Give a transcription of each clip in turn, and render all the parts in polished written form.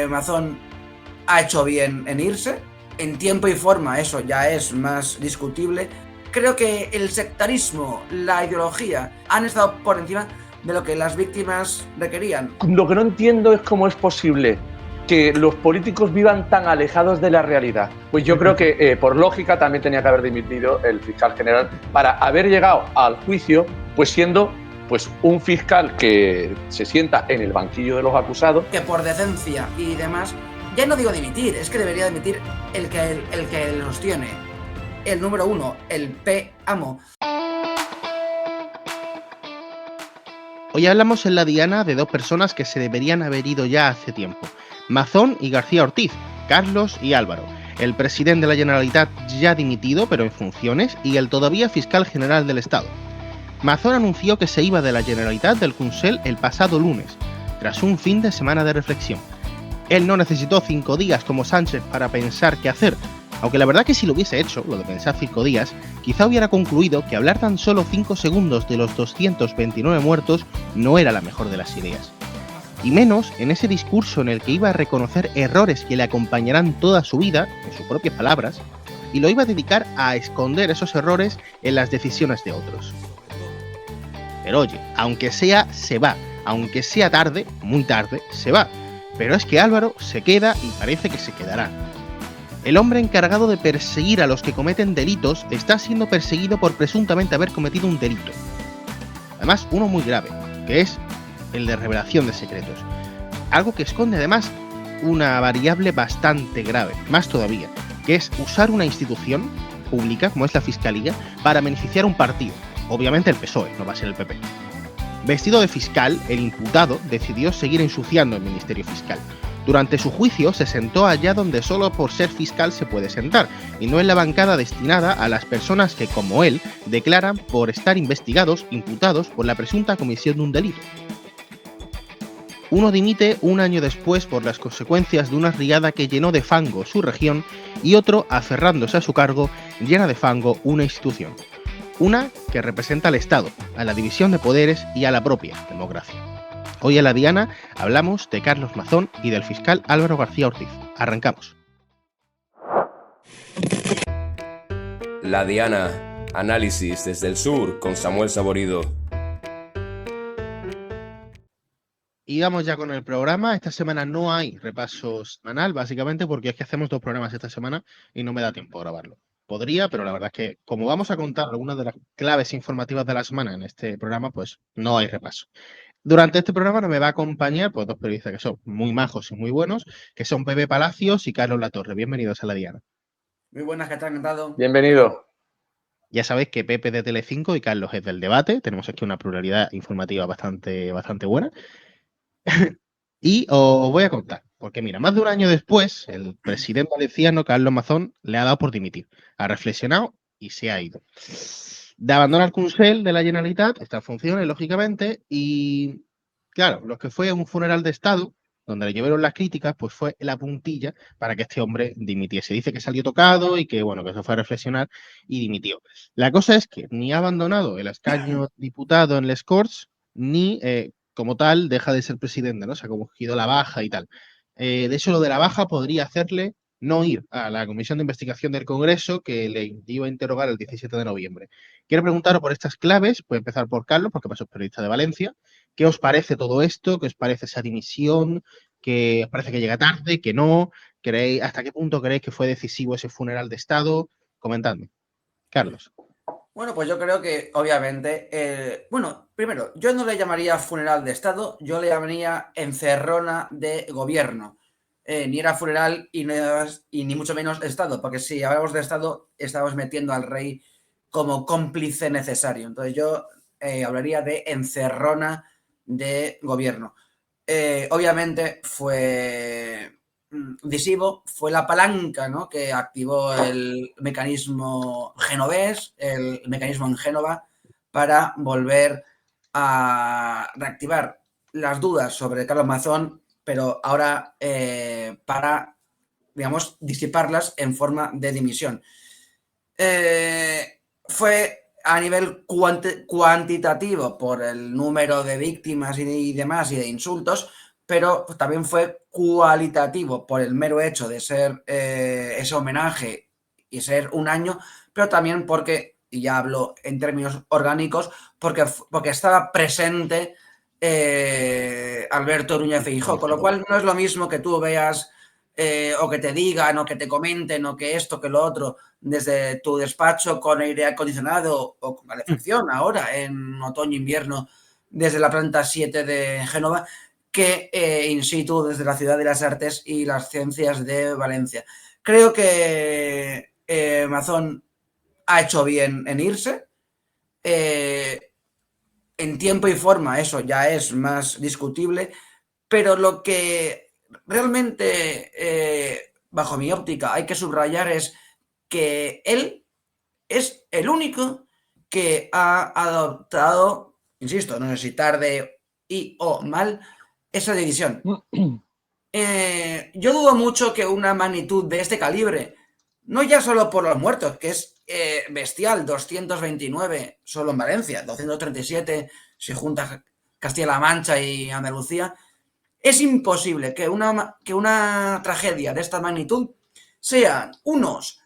Mazón ha hecho bien en irse. En tiempo y forma eso ya es más discutible. Creo que el sectarismo, la ideología, han estado por encima de lo que las víctimas requerían. Lo que no entiendo es cómo es posible que los políticos vivan tan alejados de la realidad. Pues yo creo que por lógica también tenía que haber dimitido el fiscal general para haber llegado al juicio pues siendo pues un fiscal que se sienta en el banquillo de los acusados. Que por decencia y demás, ya no digo dimitir, es que debería dimitir el que los tiene. El número uno, el P-Amo. Hoy hablamos en La Diana de dos personas que se deberían haber ido ya hace tiempo. Mazón y García Ortiz, Carlos y Álvaro, el presidente de la Generalitat ya dimitido pero en funciones y el todavía fiscal general del Estado. Mazón anunció que se iba de la Generalitat del Consell el pasado lunes, tras un fin de semana de reflexión. Él no necesitó 5 días como Sánchez para pensar qué hacer, aunque la verdad que si lo hubiese hecho, lo de pensar 5 días, quizá hubiera concluido que hablar tan solo 5 segundos de los 229 muertos no era la mejor de las ideas. Y menos en ese discurso en el que iba a reconocer errores que le acompañarán toda su vida, en sus propias palabras, y lo iba a dedicar a esconder esos errores en las decisiones de otros. Pero oye, aunque sea, se va. Aunque sea tarde, muy tarde, se va. Pero es que Álvaro se queda y parece que se quedará. El hombre encargado de perseguir a los que cometen delitos está siendo perseguido por presuntamente haber cometido un delito. Además, uno muy grave, que es el de revelación de secretos. Algo que esconde además una variable bastante grave, más todavía, que es usar una institución pública, como es la Fiscalía, para beneficiar a un partido. Obviamente el PSOE, no va a ser el PP. Vestido de fiscal, el imputado decidió seguir ensuciando el Ministerio Fiscal. Durante su juicio se sentó allá donde solo por ser fiscal se puede sentar, y no en la bancada destinada a las personas que, como él, declaran por estar investigados, imputados por la presunta comisión de un delito. Uno dimite un año después por las consecuencias de una riada que llenó de fango su región, y otro, aferrándose a su cargo, llena de fango una institución. Una que representa al Estado, a la división de poderes y a la propia democracia. Hoy en La Diana hablamos de Carlos Mazón y del fiscal Álvaro García Ortiz. Arrancamos. La Diana, análisis desde el sur con Samuel Saborido. Y vamos ya con el programa. Esta semana no hay repaso semanal, básicamente porque es que hacemos 2 programas esta semana y no me da tiempo a grabarlo. Podría, pero la verdad es que como vamos a contar algunas de las claves informativas de la semana en este programa, pues no hay repaso. Durante este programa nos me va a acompañar pues 2 periodistas que son muy majos y muy buenos, que son Pepe Palacios y Carlos Latorre. Bienvenidos a La Diana. Muy buenas, que te han encantado. Bienvenido. Ya sabéis que Pepe es de Telecinco y Carlos es del Debate. Tenemos aquí una pluralidad informativa bastante buena. Y os voy a contar, porque mira, más de un año después, el presidente valenciano, Carlos Mazón, le ha dado por dimitir. Ha reflexionado y se ha ido. De abandonar el Consell de la Generalitat, está en funciones, lógicamente, y claro, lo que fue un funeral de Estado, donde le llevaron las críticas, pues fue la puntilla para que este hombre dimitiese. Dice que salió tocado y que, bueno, que se fue a reflexionar y dimitió. La cosa es que ni ha abandonado el escaño diputado en Les Corts, ni como tal deja de ser presidente, ¿no? Se ha cogido la baja y tal. De hecho, lo de la baja podría hacerle no ir a la comisión de investigación del Congreso que le iba a interrogar el 17 de noviembre. Quiero preguntaros por estas claves, voy a empezar por Carlos, porque pasó periodista de Valencia. ¿Qué os parece todo esto? ¿Qué os parece esa dimisión? ¿Qué os parece que llega tarde? ¿Que no? ¿Hasta qué punto creéis que fue decisivo ese funeral de Estado? Comentadme. Carlos. Bueno, pues yo creo que, obviamente, primero, yo no le llamaría funeral de Estado, yo le llamaría encerrona de gobierno. Ni era funeral y ni mucho menos Estado, porque si hablamos de Estado, estamos metiendo al rey como cómplice necesario. Entonces yo hablaría de encerrona de gobierno. Obviamente fue decisivo, fue la palanca, ¿no?, que activó el mecanismo genovés, el mecanismo en Génova, para volver a reactivar las dudas sobre Carlos Mazón, pero ahora para, digamos, disiparlas en forma de dimisión. Fue a nivel cuantitativo por el número de víctimas y demás y de insultos, pero también fue cualitativo por el mero hecho de ser ese homenaje y ser un año, pero también porque, y ya hablo en términos orgánicos, porque estaba presente Alberto Núñez Feijóo, con lo cual no es lo mismo que tú veas o que te digan o que te comenten o que esto, que lo otro, desde tu despacho con aire acondicionado o con calefacción ahora en otoño-invierno desde la planta 7 de Génova, que in situ desde la Ciudad de las Artes y las Ciencias de Valencia. Creo que Mazón ha hecho bien en irse. En tiempo y forma eso ya es más discutible, pero lo que realmente, bajo mi óptica, hay que subrayar es que él es el único que ha adoptado, insisto, no sé si tarde o mal, esa división. Yo dudo mucho que una magnitud de este calibre, no ya solo por los muertos, que es bestial, 229 solo en Valencia, 237 si juntas Castilla-La Mancha y Andalucía, es imposible que una tragedia de esta magnitud sean unos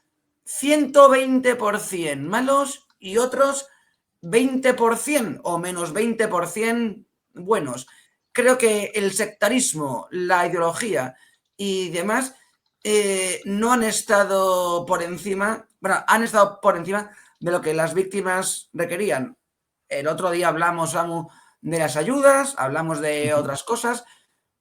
120% malos y otros 20% o menos 20% buenos. Creo que el sectarismo, la ideología y demás no han estado por encima, bueno, han estado por encima de lo que las víctimas requerían. El otro día hablamos, Samu, de las ayudas, hablamos de otras cosas,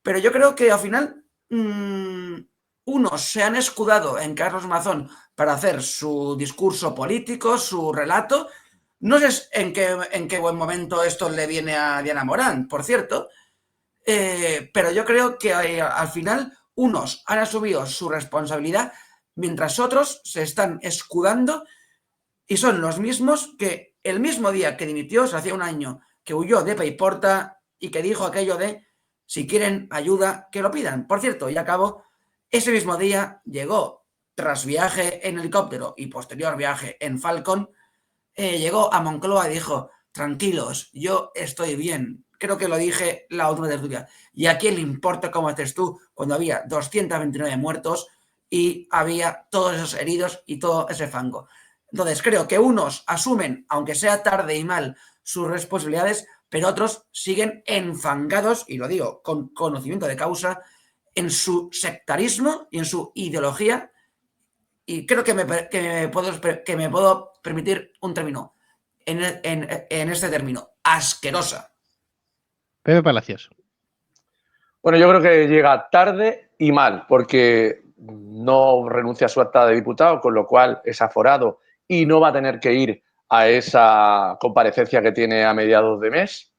pero yo creo que al final unos se han escudado en Carlos Mazón para hacer su discurso político, su relato. No sé en qué buen momento esto le viene a Diana Morán, por cierto, pero yo creo que al final unos han asumido su responsabilidad mientras otros se están escudando y son los mismos que el mismo día que dimitió, hace un año, que huyó de Paiporta y que dijo aquello de si quieren ayuda, que lo pidan. Por cierto, y acabo, ese mismo día llegó, tras viaje en helicóptero y posterior viaje en Falcon, llegó a Moncloa y dijo, tranquilos, yo estoy bien. Creo que lo dije la última tertulia. ¿Y a quién le importa cómo estés tú cuando había 229 muertos y había todos esos heridos y todo ese fango? Entonces, creo que unos asumen, aunque sea tarde y mal, sus responsabilidades, pero otros siguen enfangados, y lo digo con conocimiento de causa, en su sectarismo y en su ideología. Y creo que me puedo permitir un término en este término, asquerosa. Pepe Palacios. Bueno, yo creo que llega tarde y mal, porque no renuncia a su acta de diputado, con lo cual es aforado y no va a tener que ir a esa comparecencia que tiene a mediados de mes.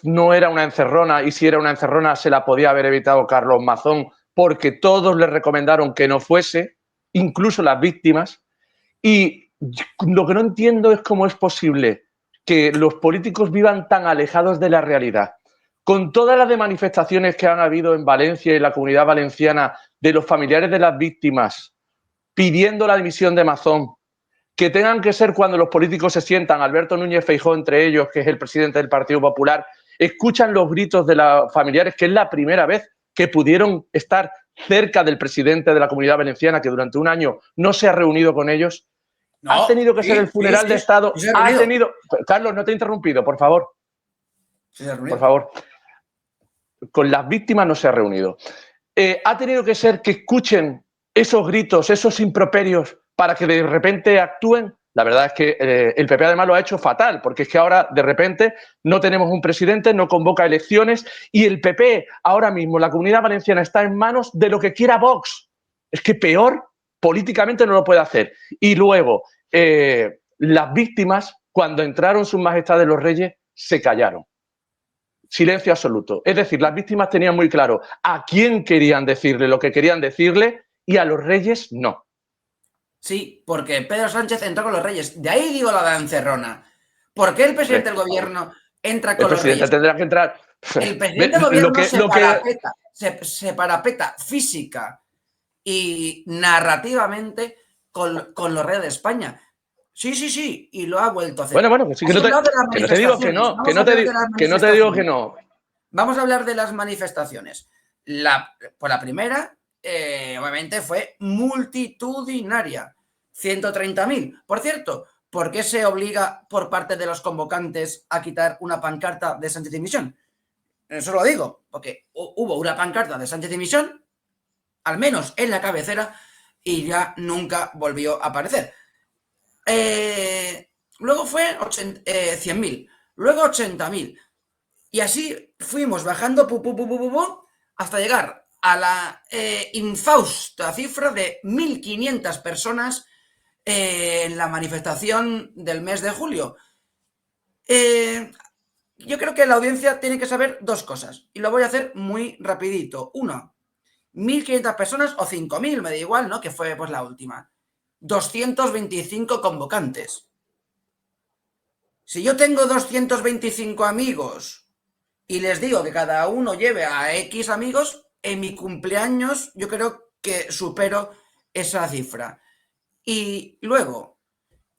No era una encerrona, y si era una encerrona se la podía haber evitado Carlos Mazón, porque todos le recomendaron que no fuese, incluso las víctimas. Y lo que no entiendo es cómo es posible que los políticos vivan tan alejados de la realidad. Con todas las manifestaciones que han habido en Valencia y en la Comunidad Valenciana de los familiares de las víctimas pidiendo la dimisión de Mazón, que tengan que ser cuando los políticos se sientan, Alberto Núñez Feijóo entre ellos, que es el presidente del Partido Popular, escuchan los gritos de los familiares, que es la primera vez que pudieron estar cerca del presidente de la Comunidad Valenciana, que durante un año no se ha reunido con ellos. No, ha tenido que ser el funeral de Estado. Ha tenido... Carlos, no te he interrumpido, por favor. Por favor. Con las víctimas no se ha reunido. Ha tenido que ser que escuchen esos gritos, esos improperios, para que de repente actúen. La verdad es que el PP además lo ha hecho fatal, porque es que ahora de repente no tenemos un presidente, no convoca elecciones y el PP ahora mismo, la Comunidad Valenciana, está en manos de lo que quiera Vox. Es que peor políticamente no lo puede hacer. Y luego, las víctimas, cuando entraron sus majestades los reyes, se callaron. Silencio absoluto. Es decir, las víctimas tenían muy claro a quién querían decirle lo que querían decirle y a los reyes no. Sí, porque Pedro Sánchez entró con los reyes. De ahí digo la de encerrona. ¿Por qué el presidente del gobierno entra con los reyes? El presidente tendrá que entrar. El presidente del gobierno se parapeta física y narrativamente con los reyes de España. Sí, y lo ha vuelto a hacer. Bueno, sí, que no te digo que no, que no te digo que no. Vamos a hablar de las manifestaciones. La primera, obviamente, fue multitudinaria. 130.000. Por cierto, ¿por qué se obliga por parte de los convocantes a quitar una pancarta de Sánchez Dimisión? Eso lo digo, porque hubo una pancarta de Sánchez Dimisión, al menos en la cabecera, y ya nunca volvió a aparecer. Luego fue 100.000, luego 80.000. Y así fuimos bajando hasta llegar a la infausta cifra de 1.500 personas en la manifestación del mes de julio. Yo creo que la audiencia tiene que saber dos cosas, y lo voy a hacer muy rapidito. Uno, 1.500 personas o 5.000, me da igual, ¿no? Que fue pues la última. 225 convocantes. Si yo tengo 225 amigos y les digo que cada uno lleve a X amigos, en mi cumpleaños yo creo que supero esa cifra. Y luego,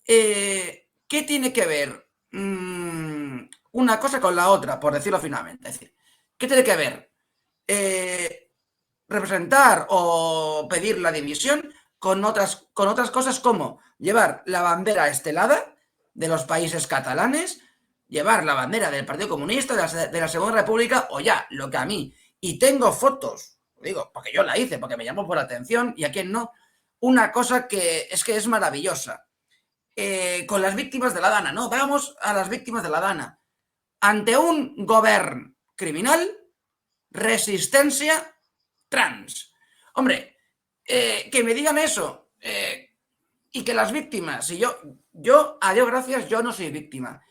¿qué tiene que ver una cosa con la otra, por decirlo finalmente? Es decir, ¿qué tiene que ver representar o pedir la dimisión con otras cosas como llevar la bandera estelada de los países catalanes, llevar la bandera del Partido Comunista, de la Segunda República, o ya, lo que a mí, y tengo fotos, digo, porque yo la hice, porque me llamó por la atención, y a quien no, una cosa que es maravillosa, con las víctimas de la Dana, ¿no? Vamos a las víctimas de la Dana. Ante un gobierno criminal, resistencia trans. Hombre, que me digan eso, y que las víctimas, si yo, a Dios gracias, yo no soy víctima,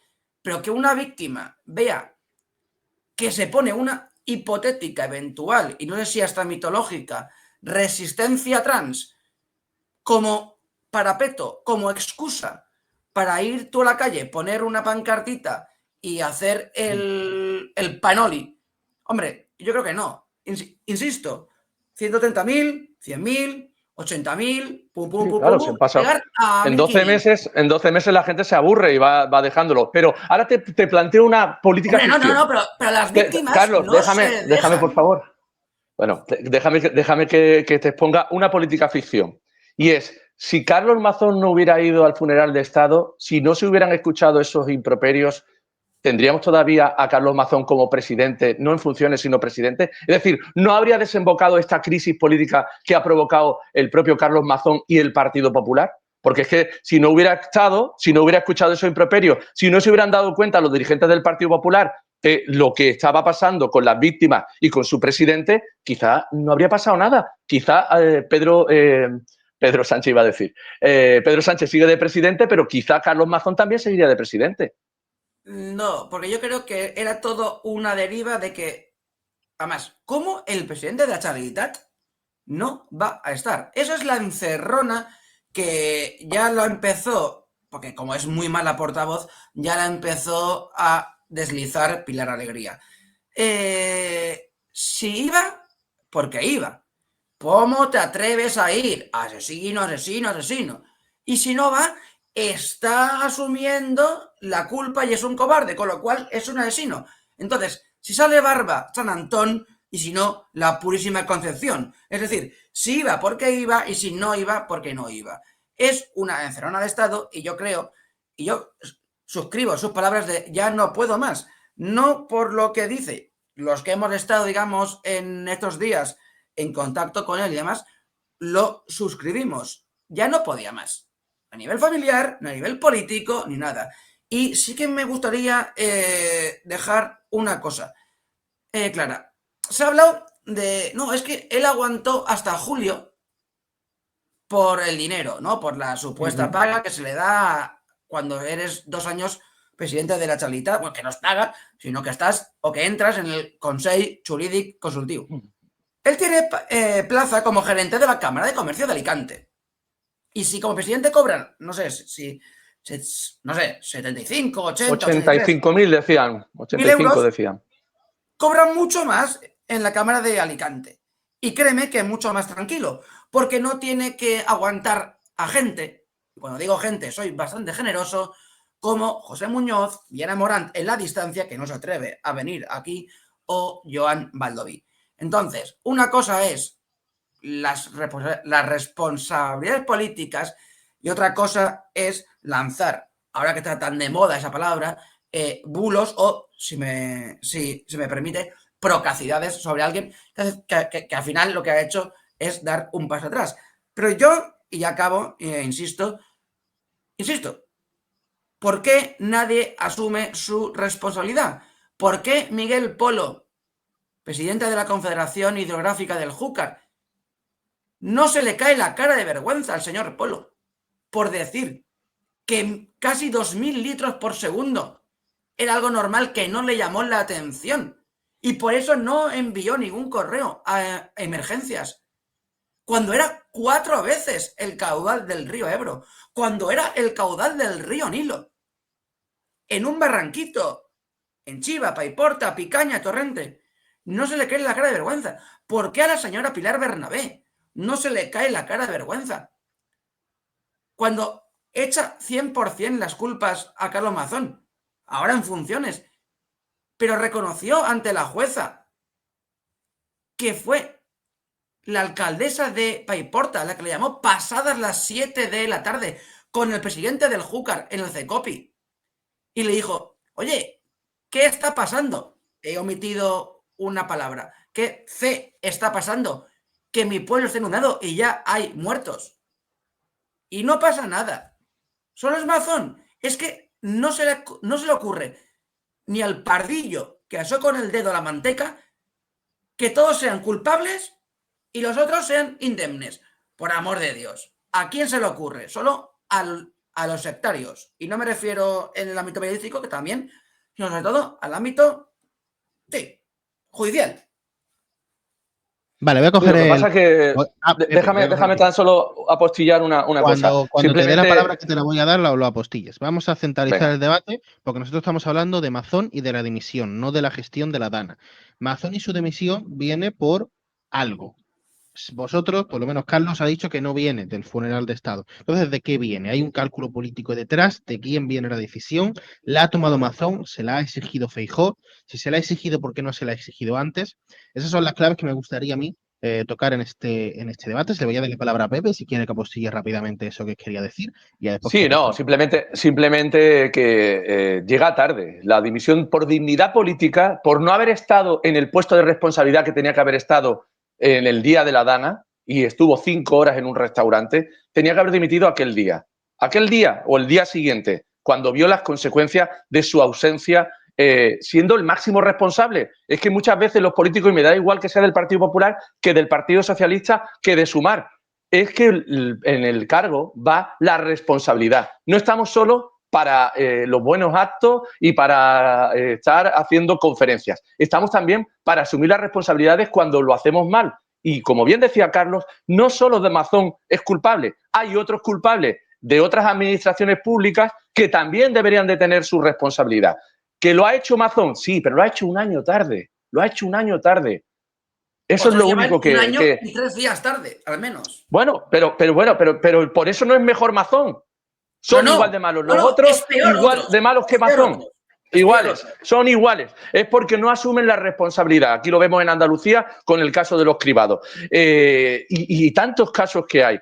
pero que una víctima vea que se pone una hipotética, eventual, y no sé si hasta mitológica, resistencia trans como parapeto, como excusa para ir tú a la calle, poner una pancartita y hacer el panoli. Hombre, yo creo que no. Insisto, 130.000, 100.000, 80.000, Claro, llegar a en 12 meses la gente se aburre y va dejándolo. Pero ahora te planteo una política ficción. No, pero las víctimas Carlos, no déjame, por favor. Bueno, déjame que te exponga una política ficción. Y es, si Carlos Mazón no hubiera ido al funeral de Estado, si no se hubieran escuchado esos improperios, ¿tendríamos todavía a Carlos Mazón como presidente, no en funciones, sino presidente? Es decir, ¿no habría desembocado esta crisis política que ha provocado el propio Carlos Mazón y el Partido Popular? Porque es que si no hubiera estado, si no hubiera escuchado esos improperios, si no se hubieran dado cuenta los dirigentes del Partido Popular de lo que estaba pasando con las víctimas y con su presidente, quizá no habría pasado nada. Quizá Pedro Sánchez iba a decir. Pedro Sánchez sigue de presidente, pero quizá Carlos Mazón también seguiría de presidente. No, porque yo creo que era todo una deriva de que, además, ¿cómo el presidente de la Generalitat no va a estar? Eso es la encerrona que ya lo empezó, porque como es muy mala portavoz, ya la empezó a deslizar Pilar Alegría. Si iba, porque iba. ¿Cómo te atreves a ir? Asesino, asesino, asesino. Y si no va, está asumiendo la culpa y es un cobarde, con lo cual es un asesino. Entonces, si sale Barba, San Antón, y si no, la Purísima Concepción. Es decir, si iba porque iba y si no iba porque no iba. Es una encerrona de Estado y yo creo, y yo suscribo sus palabras de ya no puedo más. No por lo que dice, los que hemos estado, digamos, en estos días en contacto con él y demás, lo suscribimos. Ya no podía más. A nivel familiar, ni a nivel político, ni nada. Y sí que me gustaría dejar una cosa clara. Se ha hablado de... No, es que él aguantó hasta julio por el dinero, ¿no? Por la supuesta paga que se le da cuando eres 2 años presidente de la Generalitat. Bueno, que no es paga, sino que estás o que entras en el Consell Jurídic Consultiu. Él tiene plaza como gerente de la Cámara de Comercio de Alicante. Y si como presidente cobran, no sé, 75, 80, 85.000 decían. 85 decían. Cobran mucho más en la Cámara de Alicante. Y créeme que es mucho más tranquilo, porque no tiene que aguantar a gente, cuando digo gente soy bastante generoso, como José Muñoz, Diana Morant en la distancia, que no se atreve a venir aquí, o Joan Baldoví. Entonces, una cosa es las responsabilidades políticas y otra cosa es lanzar, ahora que está tan de moda esa palabra, bulos o, si me permite, procacidades sobre alguien que al final lo que ha hecho es dar un paso atrás. Pero yo, y ya acabo, insisto, ¿por qué nadie asume su responsabilidad? ¿Por qué Miguel Polo, presidente de la Confederación Hidrográfica del Júcar, no se le cae la cara de vergüenza al señor Polo por decir que casi 2.000 litros por segundo era algo normal que no le llamó la atención y por eso no envió ningún correo a emergencias? Cuando era 4 veces el caudal del río Ebro, cuando era el caudal del río Nilo, en un barranquito, en Chiva, Paiporta, Picaña, Torrente, no se le cae la cara de vergüenza. ¿Por qué a la señora Pilar Bernabé no se le cae la cara de vergüenza cuando echa 100% las culpas a Carlos Mazón, ahora en funciones, pero reconoció ante la jueza que fue la alcaldesa de Paiporta la que le llamó pasadas las 7 de la tarde con el presidente del Júcar en el CECOPI y le dijo, oye, ¿qué está pasando? He omitido una palabra. ¿Qué está pasando? Que mi pueblo está inundado y ya hay muertos. Y no pasa nada. Solo es Mazón. Es que no se le ocurre ni al pardillo que asó con el dedo la manteca que todos sean culpables y los otros sean indemnes. Por amor de Dios. ¿A quién se le ocurre? Solo a los sectarios. Y no me refiero en el ámbito periodístico, que también, sino sobre todo al ámbito judicial. Vale, voy a coger Lo que pasa es que déjame tan solo apostillar una cosa. Cuando te dé la palabra que te la voy a dar, lo apostilles. Vamos a centralizar el debate porque nosotros estamos hablando de Mazón y de la dimisión, no de la gestión de la Dana. Mazón y su dimisión viene por algo. Vosotros, por lo menos Carlos, ha dicho que no viene del funeral de Estado. Entonces, ¿de qué viene? ¿Hay un cálculo político detrás? ¿De quién viene la decisión? ¿La ha tomado Mazón? ¿Se la ha exigido Feijóo? Si se la ha exigido, ¿por qué no se la ha exigido antes? Esas son las claves que me gustaría a mí tocar en este debate. Se le voy a dar la palabra a Pepe si quiere que apostille rápidamente eso que quería decir. Y después sí, no, simplemente que llega tarde. La dimisión por dignidad política, por no haber estado en el puesto de responsabilidad que tenía que haber estado en el día de la Dana y estuvo 5 horas en un restaurante, tenía que haber dimitido aquel día. Aquel día o el día siguiente, cuando vio las consecuencias de su ausencia siendo el máximo responsable. Es que muchas veces los políticos, y me da igual que sea del Partido Popular, que del Partido Socialista, que de Sumar, es que en el cargo va la responsabilidad. No estamos solo para los buenos actos y para estar haciendo conferencias. Estamos también para asumir las responsabilidades cuando lo hacemos mal. Y como bien decía Carlos, no solo de Mazón es culpable, hay otros culpables de otras administraciones públicas que también deberían de tener su responsabilidad. ¿Que lo ha hecho Mazón? Sí, pero lo ha hecho un año tarde. Lo ha hecho un año tarde. Eso es lo único que... Un año y 3 días tarde, al menos. Bueno, pero por eso no es mejor Mazón. Son igual de malos. Los otros igual de malos que Mazón. Iguales, son iguales. Es porque no asumen la responsabilidad. Aquí lo vemos en Andalucía con el caso de los cribados. Y tantos casos que hay.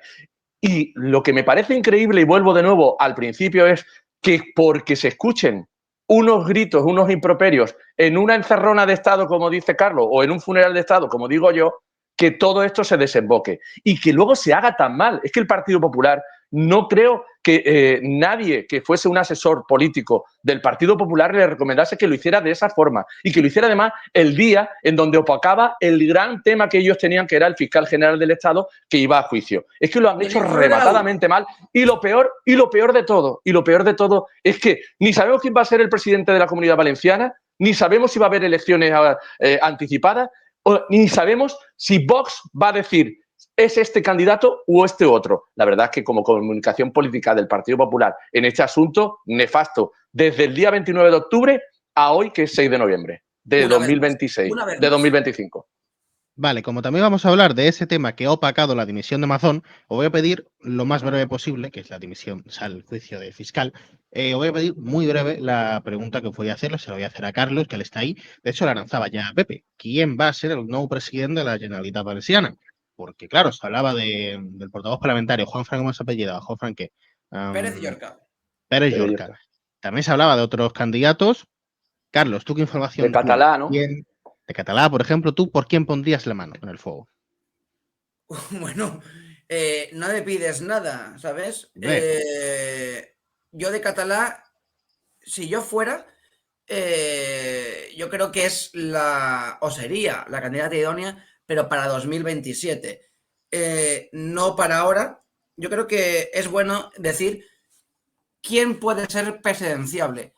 Y lo que me parece increíble, y vuelvo de nuevo al principio, es que porque se escuchen unos gritos, unos improperios en una encerrona de Estado, como dice Carlos, o en un funeral de Estado, como digo yo, que todo esto se desemboque y que luego se haga tan mal. Es que el Partido Popular, no creo que nadie que fuese un asesor político del Partido Popular le recomendase que lo hiciera de esa forma y que lo hiciera además el día en donde opacaba el gran tema que ellos tenían, que era el fiscal general del Estado que iba a juicio. Es que lo han hecho rematadamente mal y lo peor de todo es que ni sabemos quién va a ser el presidente de la Comunidad Valenciana, ni sabemos si va a haber elecciones anticipadas, ni sabemos si Vox va a decir ¿es este candidato o este otro? La verdad es que como comunicación política del Partido Popular en este asunto, nefasto. Desde el día 29 de octubre a hoy, que es 6 de noviembre de 2026, de 2025. Vale, como también vamos a hablar de ese tema que ha opacado la dimisión de Mazón, os voy a pedir lo más breve posible, que es la dimisión, o sea, el juicio de fiscal. Os voy a pedir muy breve la pregunta que os voy a hacer, se la voy a hacer a Carlos, que él está ahí. De hecho, la lanzaba ya a Pepe. ¿Quién va a ser el nuevo presidente de la Generalitat Valenciana? Porque, claro, se hablaba del portavoz parlamentario, Juanfran, ¿cómo se apellida? Juanfran, ¿qué? Pérez Llorca. Pérez Llorca. También se hablaba de otros candidatos. Carlos, ¿tú qué información De Catalá, tienes? ¿no? ¿Quién? De Catalá, por ejemplo, ¿tú por quién pondrías la mano en el fuego? Bueno, no me pides nada, ¿sabes? Yo de Catalá, si yo fuera, yo creo que es o sería la candidata idónea, pero para 2027. No para ahora. Yo creo que es bueno decir quién puede ser presidenciable.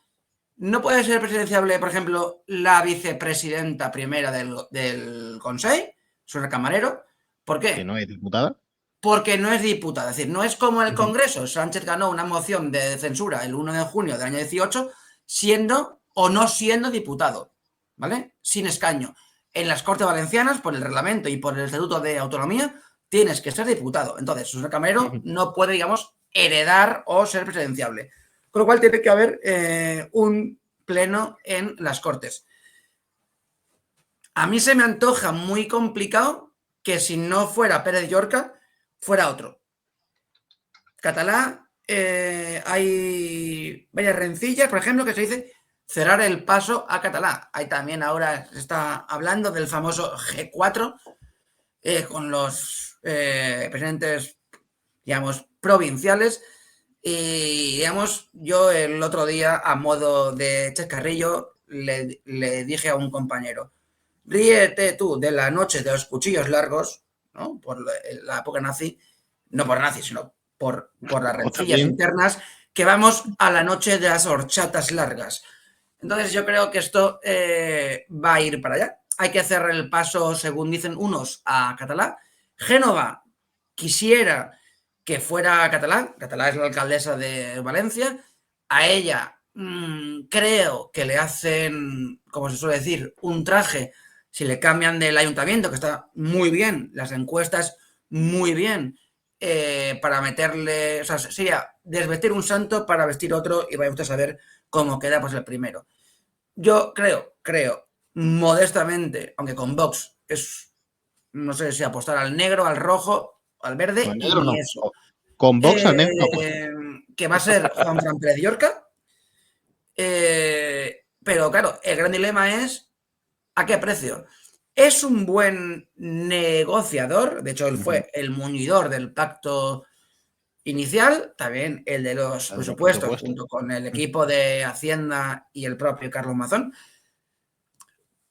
No puede ser presidenciable, por ejemplo, la vicepresidenta primera del Consejo, Susana Camarero. ¿Por qué? Que no es diputada. Porque no es diputada. Es decir, no es como el Congreso. Sánchez ganó una moción de censura el 1 de junio del año 18, siendo o no siendo diputado, ¿vale? Sin escaño. En las Cortes Valencianas, por el reglamento y por el Estatuto de Autonomía, tienes que ser diputado. Entonces, Susana Camarero no puede, digamos, heredar o ser presidenciable. Con lo cual tiene que haber un pleno en las Cortes. A mí se me antoja muy complicado que si no fuera Pérez Llorca, fuera otro. Catalá, hay varias rencillas, por ejemplo, que se dice cerrar el paso a Catalá. Hay también ahora se está hablando del famoso G4 con los presidentes, digamos, provinciales. Y, digamos, yo el otro día, a modo de chascarrillo, le dije a un compañero, ríete tú de la noche de los cuchillos largos, ¿no? Por la época nazi, no por nazi, sino por las rencillas internas, que vamos a la noche de las horchatas largas. Entonces yo creo que esto va a ir para allá. Hay que hacer el paso, según dicen unos, a Catalá. Génova quisiera que fuera Catalá. Catalá es la alcaldesa de Valencia. A ella creo que le hacen, como se suele decir, un traje si le cambian del ayuntamiento, que está muy bien, las encuestas muy bien, para meterle, o sea, sería desvestir un santo para vestir otro y vaya usted a saber cómo queda pues el primero. Yo creo, modestamente, aunque con Vox es, no sé si apostar al negro, al rojo, al verde, Al y negro ni no. eso. Con Vox al negro no. Que va a ser Juanfran Pérez Llorca. Pero claro, el gran dilema es ¿a qué precio? Es un buen negociador, de hecho él fue el muñidor del pacto inicial, también el de los presupuestos, junto con el equipo de Hacienda y el propio Carlos Mazón.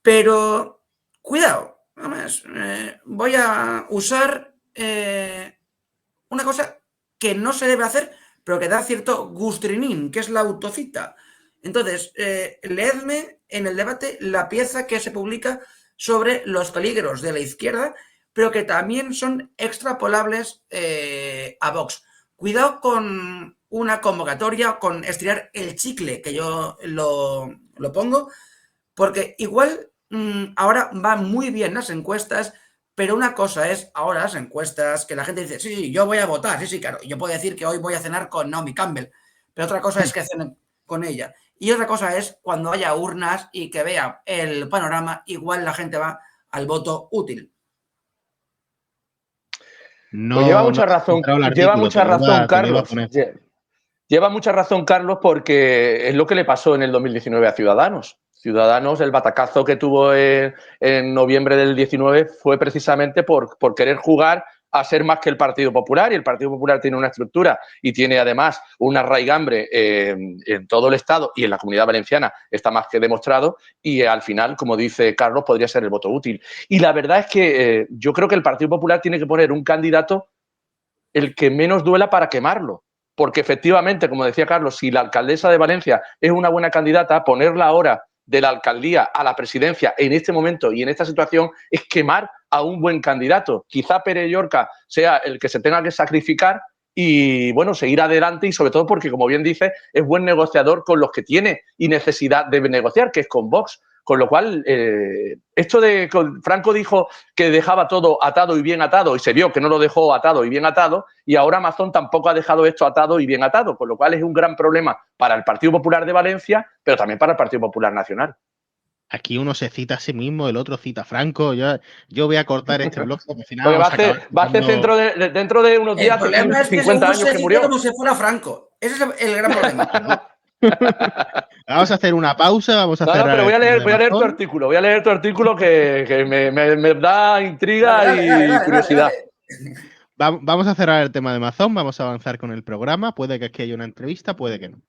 Pero, cuidado, además, voy a usar una cosa que no se debe hacer, pero que da cierto gustrinín, que es la autocita. Entonces, leedme en el debate la pieza que se publica sobre los peligros de la izquierda, pero que también son extrapolables a Vox. Cuidado con una convocatoria, con estirar el chicle, que yo lo pongo, porque igual ahora van muy bien las encuestas, pero una cosa es ahora las encuestas que la gente dice, sí, yo voy a votar, sí, claro, yo puedo decir que hoy voy a cenar con Naomi Campbell, pero otra cosa es que cenen con ella. Y otra cosa es cuando haya urnas y que vea el panorama, igual la gente va al voto útil. No, pues lleva mucha razón, Carlos. Lleva mucha razón, Carlos, porque es lo que le pasó en el 2019 a Ciudadanos. Ciudadanos, el batacazo que tuvo en noviembre del 19 fue precisamente por querer jugar a ser más que el Partido Popular, y el Partido Popular tiene una estructura y tiene además una raigambre en todo el Estado y en la Comunidad Valenciana, está más que demostrado, y al final, como dice Carlos, podría ser el voto útil. Y la verdad es que yo creo que el Partido Popular tiene que poner un candidato el que menos duela para quemarlo, porque efectivamente, como decía Carlos, si la alcaldesa de Valencia es una buena candidata, ponerla ahora de la alcaldía a la presidencia en este momento y en esta situación es quemar a un buen candidato. Quizá Pérez Llorca sea el que se tenga que sacrificar y, bueno, seguir adelante, y sobre todo porque, como bien dice, es buen negociador con los que tiene y necesidad de negociar, que es con Vox. Con lo cual, esto de que Franco dijo que dejaba todo atado y bien atado, y se vio que no lo dejó atado y bien atado, y ahora Mazón tampoco ha dejado esto atado y bien atado, con lo cual es un gran problema para el Partido Popular de Valencia, pero también para el Partido Popular Nacional. Aquí uno se cita a sí mismo, el otro cita a Franco. Yo voy a cortar este bloque porque al final Porque vamos a acabar va a hacer dentro de unos días, El problema es que 50 según años se que dice murió. como si fuera Franco. Ese es el gran problema. Vamos a hacer una pausa, vamos a No, cerrar pero voy a leer tu Mazón. artículo, que me da intriga y curiosidad. Vamos a cerrar el tema de Mazón, vamos a avanzar con el programa. Puede que aquí haya una entrevista, puede que no.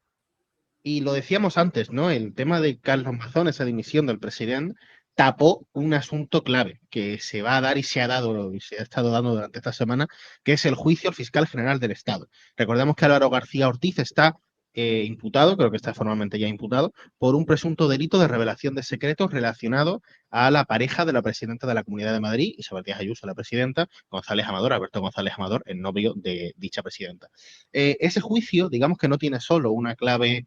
Y lo decíamos antes, ¿no? El tema de Carlos Mazón, esa dimisión del presidente, tapó un asunto clave que se va a dar y se ha dado y se ha estado dando durante esta semana, que es el juicio al fiscal general del Estado. Recordemos que Álvaro García Ortiz está imputado, creo que está formalmente ya imputado, por un presunto delito de revelación de secretos relacionado a la pareja de la presidenta de la Comunidad de Madrid, Isabel Díaz Ayuso, la presidenta, González Amador, Alberto González Amador, el novio de dicha presidenta. Ese juicio, digamos que no tiene solo una clave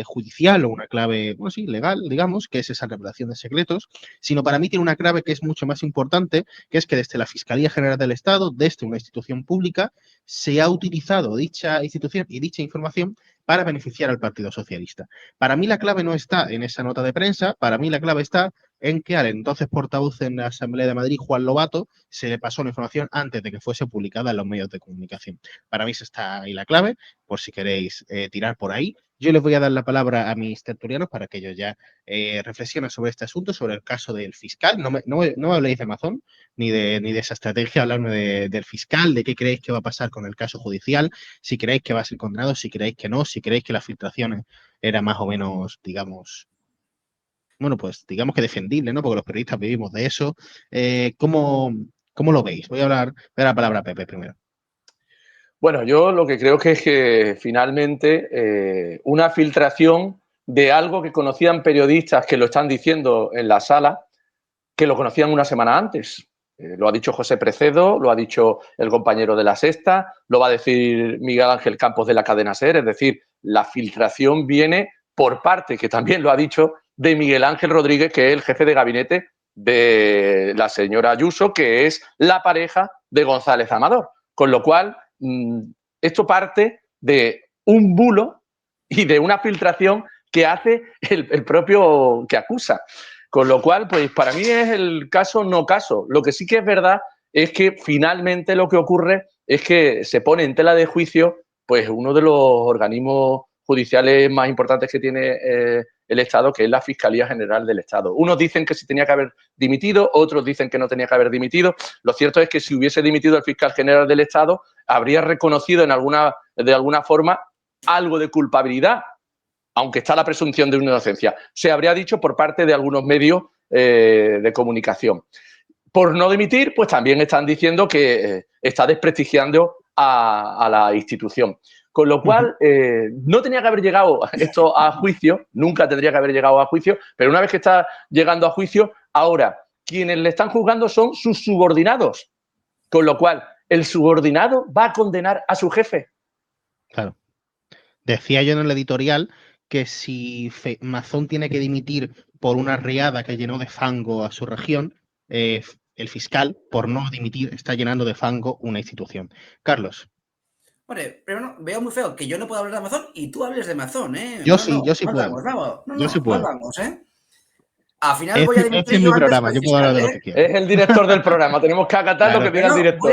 judicial o una clave, bueno, sí, legal, digamos, que es esa revelación de secretos, sino para mí tiene una clave que es mucho más importante, que es que desde la Fiscalía General del Estado, desde una institución pública, se ha utilizado dicha institución y dicha información para beneficiar al Partido Socialista. Para mí la clave no está en esa nota de prensa, para mí la clave está en que al entonces portavoz en la Asamblea de Madrid, Juan Lobato, se le pasó la información antes de que fuese publicada en los medios de comunicación. Para mí está ahí la clave, por si queréis tirar por ahí. Yo les voy a dar la palabra a mis tertulianos para que ellos ya reflexionen sobre este asunto, sobre el caso del fiscal. No me habléis de Mazón ni de esa estrategia, hablarme del fiscal, de qué creéis que va a pasar con el caso judicial, si creéis que va a ser condenado, si creéis que no, si creéis que las filtraciones eran más o menos, digamos, bueno, pues digamos que defendible, ¿no? Porque los periodistas vivimos de eso. ¿Cómo lo veis? Voy a dar la palabra a Pepe primero. Bueno, yo lo que creo que es que finalmente una filtración de algo que conocían periodistas que lo están diciendo en la sala, que lo conocían una semana antes. Lo ha dicho José Precedo, lo ha dicho el compañero de La Sexta, lo va a decir Miguel Ángel Campos de la cadena SER, es decir, la filtración viene por parte, que también lo ha dicho, de Miguel Ángel Rodríguez, que es el jefe de gabinete de la señora Ayuso, que es la pareja de González Amador. Con lo cual, esto parte de un bulo y de una filtración que hace el propio que acusa. Con lo cual, pues para mí es el caso no caso. Lo que sí que es verdad es que finalmente lo que ocurre es que se pone en tela de juicio pues uno de los organismos judiciales más importantes que tiene el Estado, que es la Fiscalía General del Estado. Unos dicen que sí tenía que haber dimitido, otros dicen que no tenía que haber dimitido. Lo cierto es que si hubiese dimitido el fiscal general del Estado, habría reconocido de alguna forma algo de culpabilidad, aunque está la presunción de una inocencia. Se habría dicho por parte de algunos medios de comunicación. Por no dimitir, pues también están diciendo que está desprestigiando a la institución. Con lo cual, no tenía que haber llegado esto a juicio, nunca tendría que haber llegado a juicio, pero una vez que está llegando a juicio, ahora quienes le están juzgando son sus subordinados. Con lo cual, el subordinado va a condenar a su jefe. Claro. Decía yo en el editorial que si Mazón tiene que dimitir por una riada que llenó de fango a su región, el fiscal, por no dimitir, está llenando de fango una institución. Carlos. Hombre, pero veo muy feo que yo no puedo hablar de Amazon y tú hables de Amazon, ¿eh? Yo sí puedo. Yo sí puedo. Vamos, ¿eh? Al final voy a dimitir este es mi programa, yo puedo hablar de lo que quiera. Es el director del programa, tenemos que acatar lo que diga el director.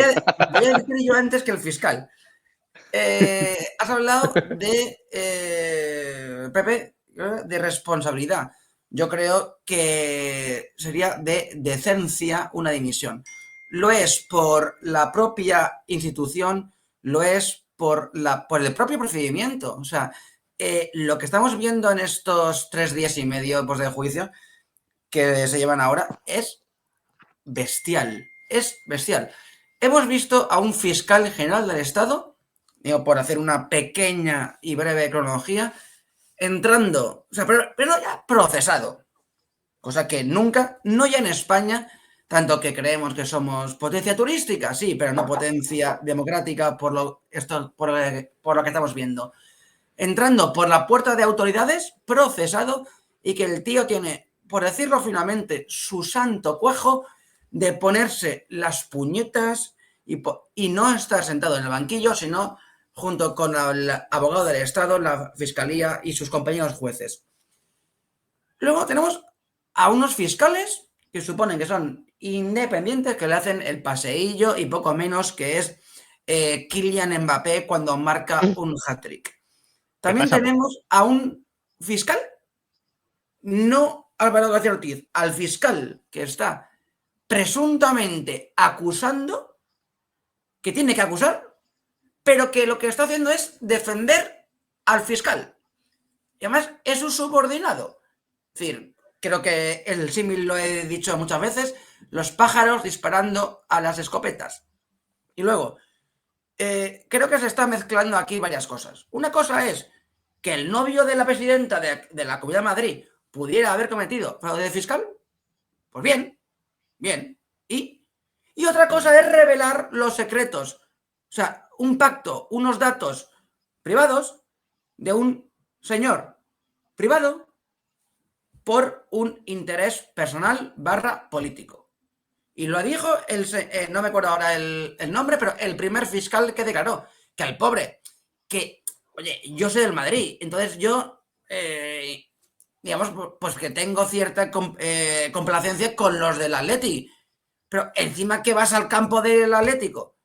Voy a decir yo antes que el fiscal. Has hablado de, Pepe, de responsabilidad. Yo creo que sería de decencia una dimisión. Lo es por la propia institución, lo es por el propio procedimiento. O sea, lo que estamos viendo en estos 3 días y medio pues, de juicio que se llevan ahora es bestial. Es bestial. Hemos visto a un fiscal general del Estado, digo, por hacer una pequeña y breve cronología, entrando, o sea, pero ya procesado. Cosa que nunca, no ya en España, tanto que creemos que somos potencia turística, sí, pero no potencia democrática por lo que estamos viendo. Entrando por la puerta de autoridades, procesado, y que el tío tiene por decirlo finamente, su santo cuejo de ponerse las puñetas y no estar sentado en el banquillo, sino junto con el abogado del Estado, la Fiscalía y sus compañeros jueces. Luego tenemos a unos fiscales que suponen que son independientes, que le hacen el paseillo y poco menos, que es Kylian Mbappé cuando marca un hat-trick. También tenemos a un fiscal, no Álvaro García Ortiz, al fiscal que está presuntamente acusando, que tiene que acusar, pero que lo que está haciendo es defender al fiscal. Y además es un subordinado. Es decir, creo que el símil lo he dicho muchas veces, los pájaros disparando a las escopetas. Y luego, creo que se está mezclando aquí varias cosas. Una cosa es que el novio de la presidenta de la Comunidad de Madrid pudiera haber cometido fraude fiscal. Pues bien, bien. Y otra cosa es revelar los secretos. O sea, un pacto, unos datos privados de un señor privado por un interés personal / político. Y lo dijo, no me acuerdo ahora el nombre, pero el primer fiscal que declaró que al pobre, que, oye, yo soy del Madrid, entonces yo, digamos, pues que tengo cierta complacencia con los del Atleti, pero encima que vas al campo del Atlético,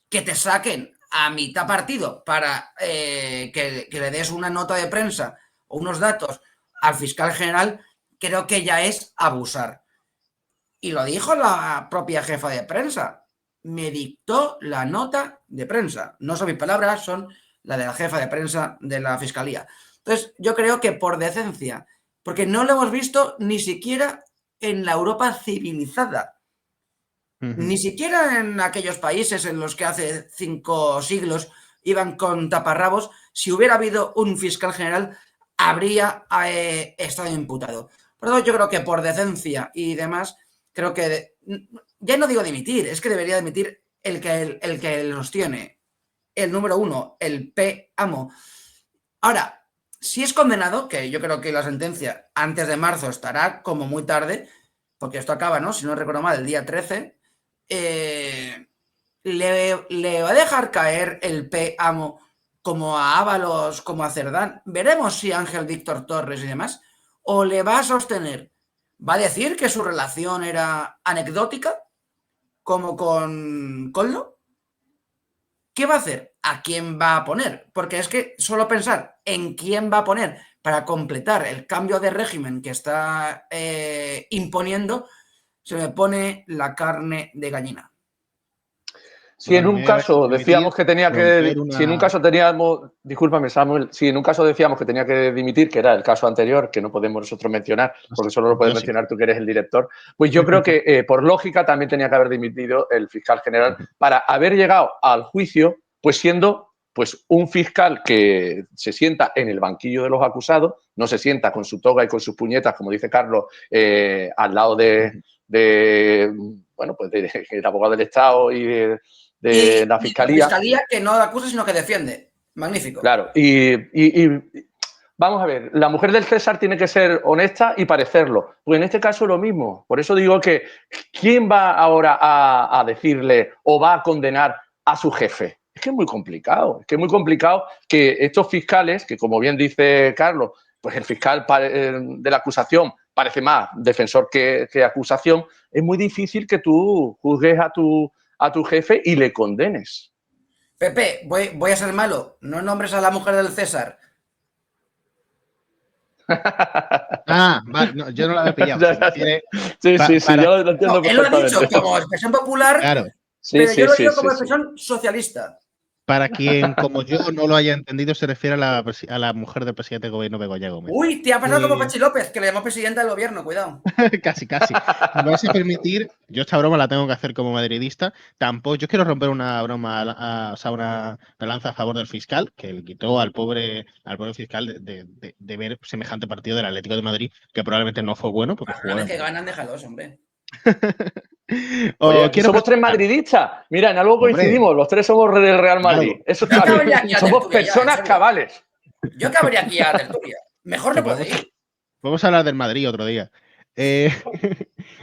que te saquen a mitad partido para que le des una nota de prensa o unos datos al fiscal general, creo que ya es abusar. Y lo dijo la propia jefa de prensa. Me dictó la nota de prensa. No son mis palabras, son las de la jefa de prensa de la Fiscalía. Entonces, yo creo que por decencia, porque no lo hemos visto ni siquiera en la Europa civilizada. Ni siquiera en aquellos países en los que hace 5 siglos iban con taparrabos, si hubiera habido un fiscal general, habría estado imputado. Por lo tanto, yo creo que por decencia y demás, creo que, ya no digo dimitir, es que debería dimitir el que los tiene. El número 1, el P-Amo. Ahora, si es condenado, que yo creo que la sentencia antes de marzo estará como muy tarde, porque esto acaba, ¿no? Si no recuerdo mal, el día 13, le va a dejar caer el P-Amo como a Ábalos, como a Cerdán. Veremos si Ángel Víctor Torres y demás, o le va a sostener. ¿Va a decir que su relación era anecdótica, como con Collo? ¿Qué va a hacer? ¿A quién va a poner? Porque es que solo pensar en quién va a poner para completar el cambio de régimen que está imponiendo, se me pone la carne de gallina. Si en un caso decíamos que tenía que... Si en un caso teníamos... Discúlpame, Samuel. Si en un caso decíamos que tenía que dimitir, que era el caso anterior, que no podemos nosotros mencionar, porque solo lo puedes mencionar tú, que eres el director, pues yo creo que, por lógica, también tenía que haber dimitido el fiscal general para haber llegado al juicio, pues siendo pues un fiscal que se sienta en el banquillo de los acusados, no se sienta con su toga y con sus puñetas, como dice Carlos, al lado del abogado del Estado y de la Fiscalía. La Fiscalía que no acusa, sino que defiende. Magnífico. Claro, y vamos a ver, la mujer del César tiene que ser honesta y parecerlo. Pues en este caso es lo mismo. Por eso digo que ¿quién va ahora a decirle o va a condenar a su jefe? Es que es muy complicado. Es que es muy complicado que estos fiscales, que como bien dice Carlos, pues el fiscal de la acusación parece más defensor que acusación, es muy difícil que tú juzgues a tu jefe y le condenes. Pepe, voy a ser malo. No nombres a la mujer del César. Vale, no, yo no la había pillado. Sí, yo lo entiendo perfectamente. Él lo ha dicho como expresión popular, claro. Pero yo lo digo como expresión socialista. Para quien, como yo, no lo haya entendido, se refiere a la mujer del presidente de gobierno, Begoña Gómez. Uy, te ha pasado como Pachi López, que le llamó presidenta del gobierno, cuidado. Casi. Me vais a permitir, yo esta broma la tengo que hacer como madridista. Tampoco, yo quiero romper una broma, una lanza a favor del fiscal, que le quitó al pobre fiscal de ver semejante partido del Atlético de Madrid, que probablemente no fue bueno. Porque una vez que ganan, déjalos, hombre. Oye, somos 3 madridistas. Mira, en algo coincidimos. Los 3 somos del Real Madrid. Claro. Eso está bien. Somos personas cabales. Yo acabaría aquí a tertulia. Mejor no puedo ir. Vamos a hablar del Madrid otro día. Eh,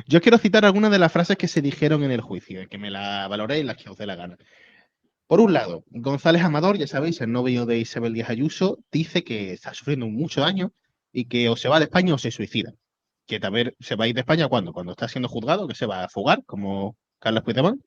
yo quiero citar algunas de las frases que se dijeron en el juicio, que me la valoréis las que os dé la gana. Por un lado, González Amador, ya sabéis, el novio de Isabel Díaz Ayuso, dice que está sufriendo mucho daño y que o se va de España o se suicida. Que también se va a ir de España ¿cuándo? Cuando está siendo juzgado, que se va a fugar, como Carlos Puigdemont.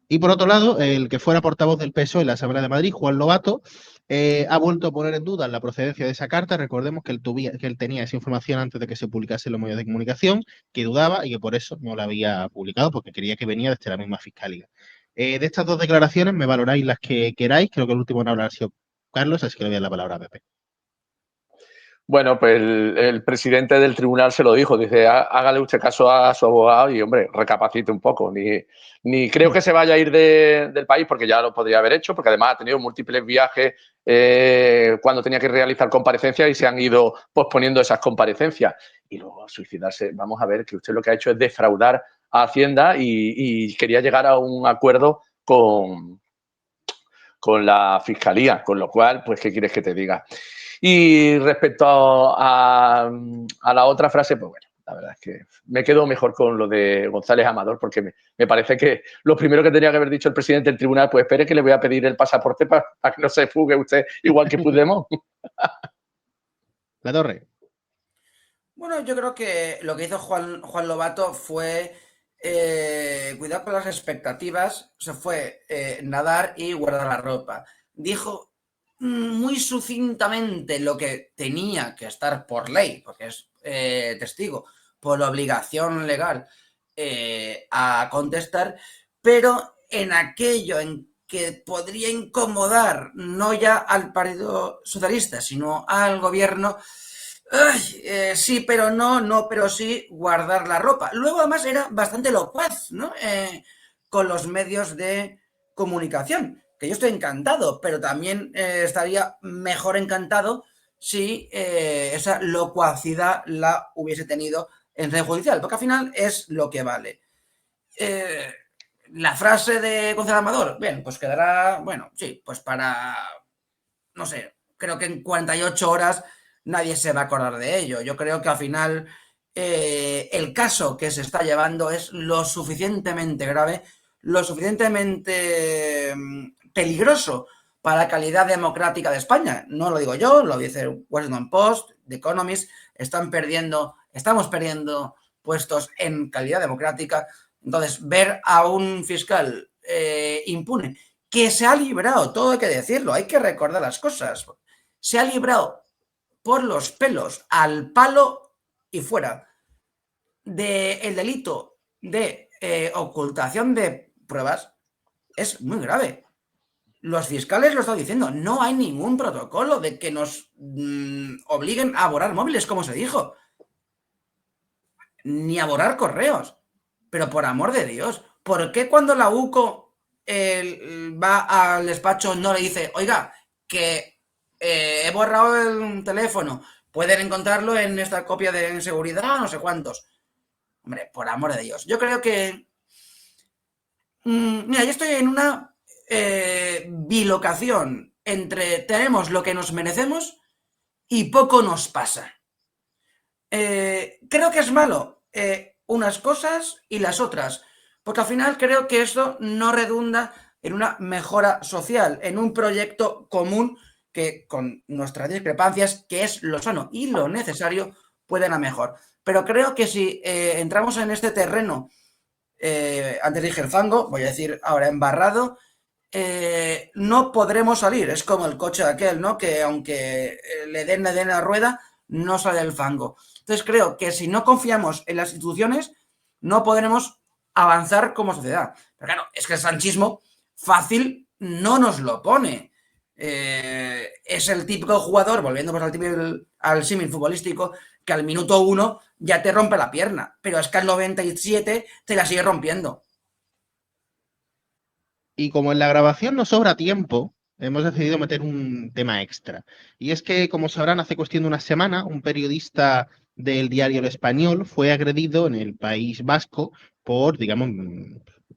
Y por otro lado, el que fuera portavoz del PSOE en la Asamblea de Madrid, Juan Lobato, ha vuelto a poner en duda la procedencia de esa carta. Recordemos que él tenía esa información antes de que se publicase en los medios de comunicación, que dudaba y que por eso no la había publicado, porque creía que venía desde la misma fiscalía. De estas dos declaraciones me valoráis las que queráis. Creo que el último en hablar ha sido Carlos, así que le doy la palabra a Pepe. Bueno, pues el presidente del tribunal se lo dijo, dice, hágale usted caso a su abogado y, hombre, recapacite un poco. Ni creo que se vaya a ir del país porque ya lo podría haber hecho, porque además ha tenido múltiples viajes cuando tenía que realizar comparecencias y se han ido posponiendo esas comparecencias. Y luego suicidarse, vamos a ver que usted lo que ha hecho es defraudar a Hacienda y quería llegar a un acuerdo con la fiscalía, con lo cual, pues, ¿qué quieres que te diga? Y respecto a la otra frase, pues bueno, la verdad es que me quedo mejor con lo de González Amador, porque me parece que lo primero que tenía que haber dicho el presidente del tribunal, pues espere que le voy a pedir el pasaporte para que no se fugue usted igual que Puigdemont. La Torre. Bueno, yo creo que lo que hizo Juan Lobato fue cuidar con las expectativas, o sea, fue nadar y guardar la ropa. Dijo muy sucintamente lo que tenía que estar por ley, porque es testigo, por obligación legal a contestar, pero en aquello en que podría incomodar no ya al Partido Socialista, sino al gobierno. Ay, sí, pero no, no, pero sí, guardar la ropa. Luego, además, era bastante locuaz, ¿no? Con los medios de comunicación, que yo estoy encantado, pero también estaría mejor encantado si esa locuacidad la hubiese tenido en sede judicial, porque al final es lo que vale. Eh, la frase de Gonzalo Amador, bien, pues quedará, bueno, sí, pues para, no sé, creo que en 48 horas nadie se va a acordar de ello. Yo creo que al final el caso que se está llevando es lo suficientemente grave, lo suficientemente peligroso para la calidad democrática de España. No lo digo yo, lo dice el Washington Post, The Economist, estamos perdiendo puestos en calidad democrática. Entonces, ver a un fiscal impune que se ha librado, todo hay que decirlo, hay que recordar las cosas, se ha librado por los pelos, al palo y fuera, del delito de ocultación de pruebas, es muy grave. Los fiscales lo están diciendo, no hay ningún protocolo de que nos obliguen a borrar móviles, como se dijo, ni a borrar correos. Pero por amor de Dios, ¿por qué cuando la UCO va al despacho no le dice, oiga, que he borrado el teléfono, pueden encontrarlo en esta copia de seguridad, no sé cuántos? Hombre, por amor de Dios. Yo creo que... mira, yo estoy en una bilocación entre tenemos lo que nos merecemos y poco nos pasa. Creo que es malo unas cosas y las otras, porque al final creo que eso no redunda en una mejora social, en un proyecto común que con nuestras discrepancias, que es lo sano y lo necesario, pueden a mejor. Pero creo que si entramos en este terreno, antes dije el fango, voy a decir ahora embarrado, no podremos salir. Es como el coche aquel, ¿no? Que aunque le den la rueda, no sale el fango. Entonces creo que si no confiamos en las instituciones, no podremos avanzar como sociedad. Pero claro, es que el sanchismo fácil no nos lo pone. Es el típico jugador, volviendo pues al símil futbolístico, que al minuto 1 ya te rompe la pierna, pero es que al 97 te la sigue rompiendo. Y como en la grabación nos sobra tiempo, hemos decidido meter un tema extra. Y es que, como sabrán, hace cuestión de una semana, un periodista del diario El Español fue agredido en el País Vasco por, digamos,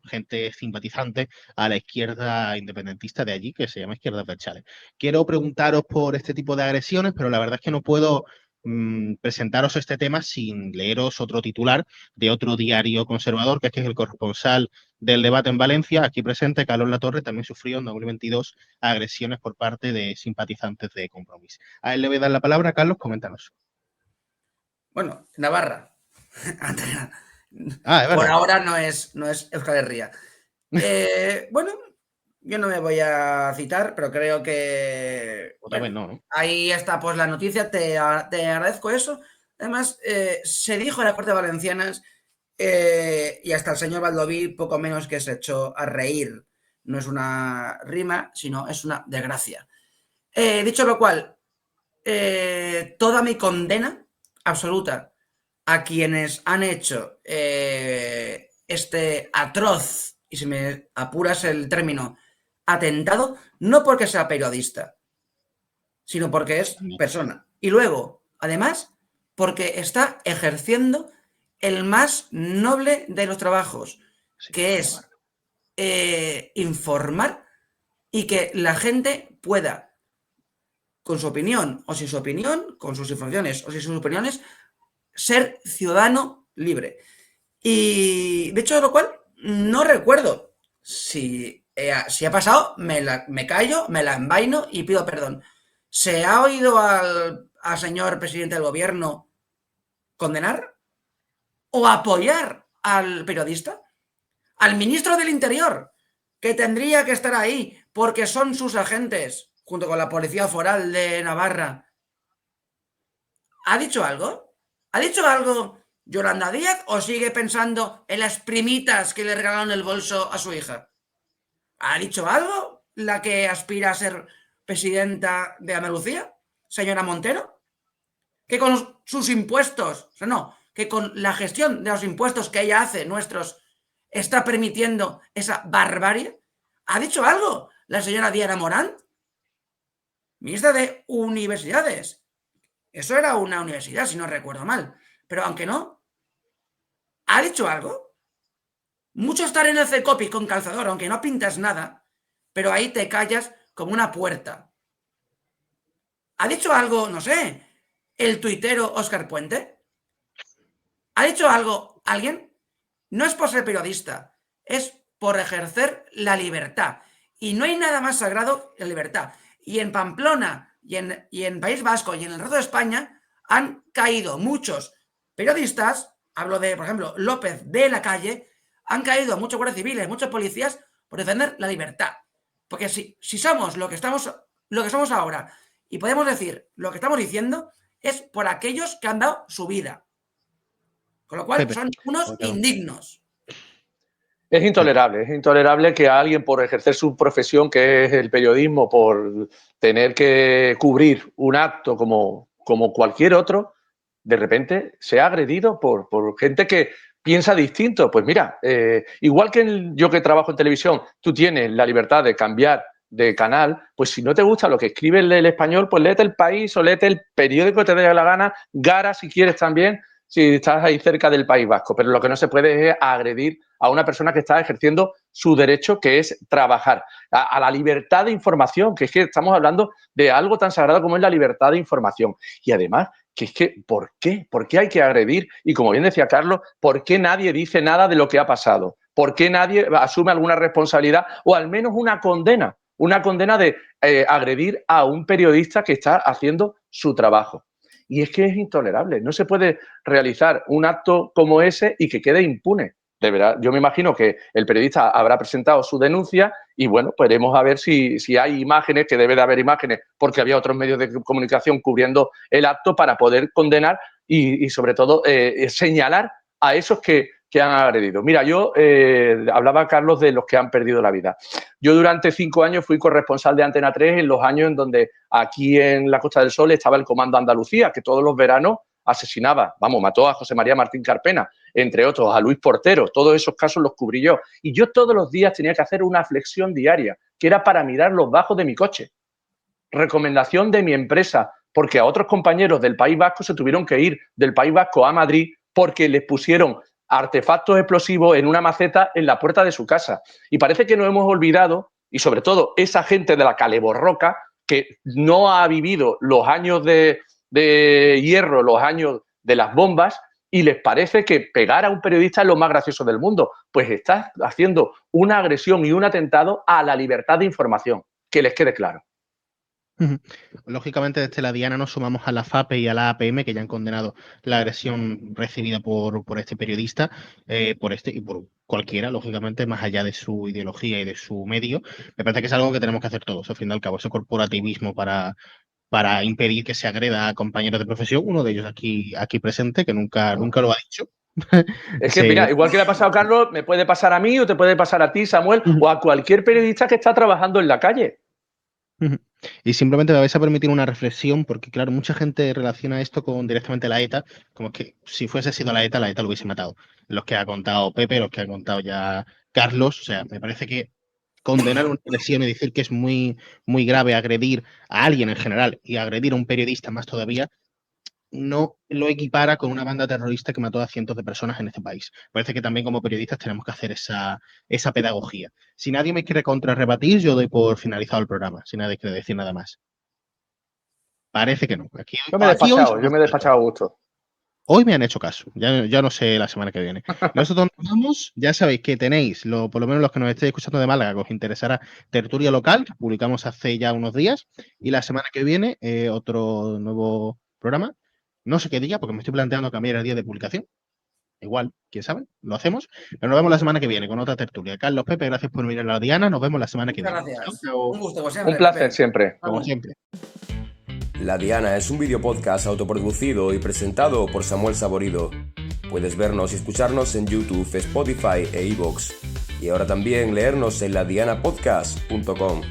gente simpatizante a la izquierda independentista de allí, que se llama Izquierda Abertzale. Quiero preguntaros por este tipo de agresiones, pero la verdad es que no puedo presentaros este tema sin leeros otro titular de otro diario conservador, que es el corresponsal del debate en Valencia, aquí presente, Carlos Latorre, también sufrió en 2022 agresiones por parte de simpatizantes de Compromís. A él le voy a dar la palabra. Carlos, coméntanos. Bueno, Navarra. Es Por verdad. ahora no es Euskal Herria. Bueno, yo no me voy a citar, pero creo que Otra vez no. ahí está pues la noticia, te agradezco eso. Además, se dijo en la Corte Valencianas y hasta el señor Baldoví poco menos que se echó a reír. No es una rima, sino es una desgracia. Dicho lo cual, toda mi condena absoluta a quienes han hecho este atroz, y si me apuras el término, atentado, no porque sea periodista, sino porque es persona. Y luego, además, porque está ejerciendo el más noble de los trabajos, que es informar y que la gente pueda, con su opinión o sin su opinión, con sus informaciones o sin sus opiniones, ser ciudadano libre. Y de hecho, de lo cual, no recuerdo si ha pasado, me callo, me la envaino y pido perdón. ¿Se ha oído al señor presidente del gobierno condenar o apoyar al periodista? Al ministro del Interior, que tendría que estar ahí porque son sus agentes, junto con la Policía Foral de Navarra. ¿Ha dicho algo? ¿Ha dicho algo Yolanda Díaz o sigue pensando en las primitas que le regalaron el bolso a su hija? ¿Ha dicho algo la que aspira a ser presidenta de Andalucía, señora Montero? Que con sus impuestos, o sea, no, que con la gestión de los impuestos que ella hace, nuestros, está permitiendo esa barbarie. ¿Ha dicho algo la señora Diana Morán, ministra de Universidades? Eso era una universidad, si no recuerdo mal. Pero aunque no, ¿ha dicho algo? Mucho estar en el CECOPI con calzador, aunque no pintas nada, pero ahí te callas como una puerta. ¿Ha dicho algo, no sé, el tuitero Óscar Puente? ¿Ha dicho algo alguien? No es por ser periodista, es por ejercer la libertad. Y no hay nada más sagrado que la libertad. Y en Pamplona, y en País Vasco, y en el resto de España, han caído muchos periodistas, hablo de, por ejemplo, López de la Calle, han caído muchos guardias civiles, muchos policías, por defender la libertad. Porque si somos lo que somos ahora, y podemos decir lo que estamos diciendo, es por aquellos que han dado su vida. Con lo cual, son unos indignos. Es intolerable que alguien, por ejercer su profesión, que es el periodismo, por tener que cubrir un acto como cualquier otro, de repente sea agredido por gente que piensa distinto. Pues mira, igual que yo que trabajo en televisión, tú tienes la libertad de cambiar de canal, pues si no te gusta lo que escribe el Español, pues léete El País o léete el periódico que te dé la gana, Gara si quieres también, si estás ahí cerca del País Vasco. Pero lo que no se puede es agredir a una persona que está ejerciendo su derecho, que es trabajar. A la libertad de información, que es que estamos hablando de algo tan sagrado como es la libertad de información. Y además, que es que, ¿por qué? ¿Por qué hay que agredir? Y como bien decía Carlos, ¿por qué nadie dice nada de lo que ha pasado? ¿Por qué nadie asume alguna responsabilidad o al menos una condena? Una condena de agredir a un periodista que está haciendo su trabajo. Y es que es intolerable. No se puede realizar un acto como ese y que quede impune. De verdad, yo me imagino que el periodista habrá presentado su denuncia y, bueno, pues veremos a ver si hay imágenes, que debe de haber imágenes, porque había otros medios de comunicación cubriendo el acto para poder condenar y sobre todo, señalar a esos que han agredido. Mira, yo hablaba, Carlos, de los que han perdido la vida. Yo durante 5 años fui corresponsal de Antena 3 en los años en donde aquí en la Costa del Sol estaba el Comando Andalucía, que todos los veranos asesinaba, mató a José María Martín Carpena, entre otros, a Luis Portero. Todos esos casos los cubrí yo. Y yo todos los días tenía que hacer una flexión diaria, que era para mirar los bajos de mi coche. Recomendación de mi empresa, porque a otros compañeros del País Vasco se tuvieron que ir del País Vasco a Madrid porque les pusieron artefactos explosivos en una maceta en la puerta de su casa. Y parece que nos hemos olvidado, y sobre todo esa gente de la caleborroca, que no ha vivido los años de de hierro los años de las bombas y les parece que pegar a un periodista es lo más gracioso del mundo. Pues estás haciendo una agresión y un atentado a la libertad de información, que les quede claro. Lógicamente, desde la Diana nos sumamos a la FAPE y a la APM, que ya han condenado la agresión recibida por este periodista, por este y por cualquiera, lógicamente, más allá de su ideología y de su medio. Me parece que es algo que tenemos que hacer todos, al fin y al cabo, ese corporativismo para impedir que se agreda a compañeros de profesión, uno de ellos aquí presente, que nunca lo ha dicho. Es que, mira, igual que le ha pasado a Carlos, me puede pasar a mí o te puede pasar a ti, Samuel, o a cualquier periodista que está trabajando en la calle. Y simplemente me vais a permitir una reflexión, porque claro, mucha gente relaciona esto con directamente la ETA, como que si fuese sido la ETA lo hubiese matado. Los que ha contado Pepe, los que ha contado ya Carlos, o sea, me parece que condenar una agresión y decir que es muy, muy grave agredir a alguien en general y agredir a un periodista más todavía, no lo equipara con una banda terrorista que mató a cientos de personas en este país. Parece que también como periodistas tenemos que hacer esa pedagogía. Si nadie me quiere contrarrebatir, yo doy por finalizado el programa, si nadie quiere decir nada más. Parece que no. Yo me he despachado a gusto. Hoy me han hecho caso, ya no sé la semana que viene. Nosotros nos vamos, ya sabéis que tenéis, por lo menos los que nos estéis escuchando de Málaga, que os interesará Tertulia Local, que publicamos hace ya unos días, y la semana que viene otro nuevo programa. No sé qué día, porque me estoy planteando cambiar el día de publicación. Igual, quién sabe, lo hacemos. Pero nos vemos la semana que viene con otra tertulia. Carlos, Pepe, gracias por venir a la Diana. Nos vemos la semana que viene. Gracias. Un gusto, como siempre. Un placer siempre. Como siempre. La Diana es un videopodcast autoproducido y presentado por Samuel Saborido. Puedes vernos y escucharnos en YouTube, Spotify e iVoox. Y ahora también leernos en ladianapodcast.com.